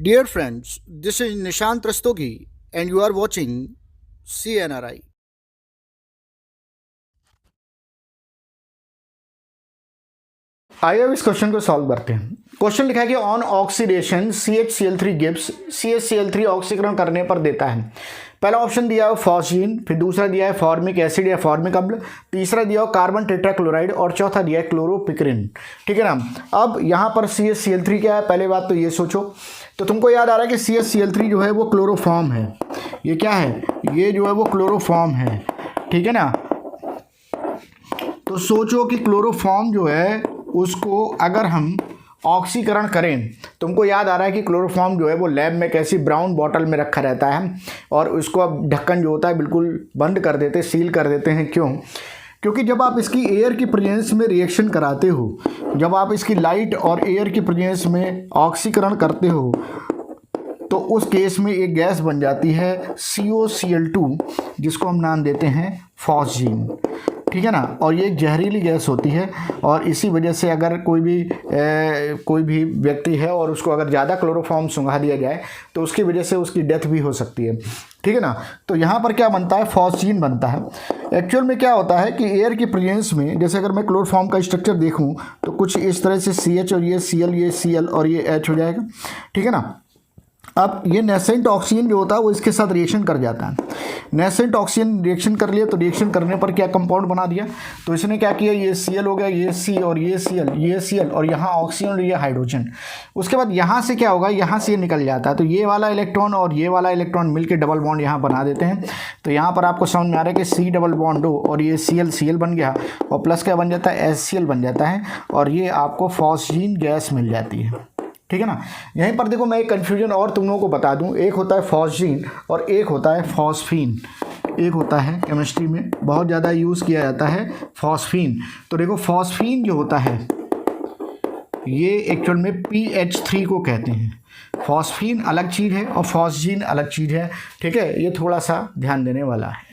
Dear friends, this is Nishant Rastogi and you are watching CNRI. आइए अब इस question को सॉल्व करते हैं। क्वेश्चन लिखा है कि on oxidation CHCl3 gives CHCl3 ऑक्सीकरण करने पर देता है। पहला ऑप्शन दिया है फॉस्जीन, फिर दूसरा दिया है फॉर्मिक एसिड या फॉर्मिक अम्ल, तीसरा दिया है कार्बन टेट्राक्लोराइड और चौथा दिया है क्लोरोपिक्रिन। ठीक है ना। अब यहाँ पर CHCl3 क्या है, पहले बात तो ये सोचो। तो तुमको याद आ रहा है कि CHCl3 जो है वो क्लोरोफॉर्म है। ये क्या है, ये जो है वो क्लोरोफॉर्म है। ठीक है ना। तो सोचो कि क्लोरोफॉर्म जो है उसको अगर हम ऑक्सीकरण करें, तुमको याद आ रहा है कि क्लोरोफॉर्म जो है वो लैब में कैसी ब्राउन बॉटल में रखा रहता है और उसको अब ढक्कन जो होता है बिल्कुल बंद कर देते, सील कर देते हैं। क्यों? क्योंकि जब आप इसकी एयर की प्रेजेंस में रिएक्शन कराते हो, जब आप इसकी लाइट और एयर की प्रेजेंस में ऑक्सीकरण करते हो, तो उस केस में एक गैस बन जाती है COCl2, जिसको हम नाम देते हैं फॉस्जीन। ठीक है ना। और ये एक जहरीली गैस होती है और इसी वजह से अगर कोई भी व्यक्ति है और उसको अगर ज़्यादा क्लोरोफॉर्म सुंघा दिया जाए तो उसकी वजह से उसकी डेथ भी हो सकती है। ठीक है ना। तो यहाँ पर क्या बनता है, फॉस्जीन बनता है। एक्चुअल में क्या होता है कि एयर की प्रेजेंस में, जैसे अगर मैं क्लोरोफॉर्म का स्ट्रक्चर देखूँ तो कुछ इस तरह से CH और ये Cl, ये Cl और ये H हो जाएगा। ठीक है ना। अब ये नेसेंट ऑक्सीजन जो होता है वो इसके साथ रिएक्शन कर जाता है। नेसेंट ऑक्सीजन रिएक्शन कर लिया तो रिएक्शन करने पर क्या कंपाउंड बना दिया, तो इसने क्या किया, ये Cl हो गया, ये C और ये Cl, ये Cl और यहाँ ऑक्सीजन और ये हाइड्रोजन। उसके बाद यहाँ से क्या होगा, यहाँ से ये निकल जाता है, तो ये वाला इलेक्ट्रॉन और ये वाला इलेक्ट्रॉन मिलकर डबल बॉन्ड यहाँ बना देते हैं। तो यहाँ पर आपको समझ में आ रहा है कि C डबल बॉन्ड O और ये Cl बन गया और प्लस क्या बन जाता है, HCl बन जाता है और ये आपको फॉस्जीन गैस मिल जाती है। ठीक है ना। यहीं पर देखो मैं एक कन्फ्यूजन और तुम लोगों को बता दूं, एक होता है फॉस्जीन और एक होता है फॉस्फीन। एक होता है केमिस्ट्री में बहुत ज़्यादा यूज़ किया जाता है फॉस्फीन। तो देखो फॉस्फीन जो होता है ये एक्चुअल में PH3 को कहते हैं। फॉस्फीन अलग चीज़ है और फॉस्जीन अलग चीज़ है। ठीक है, ये थोड़ा सा ध्यान देने वाला है।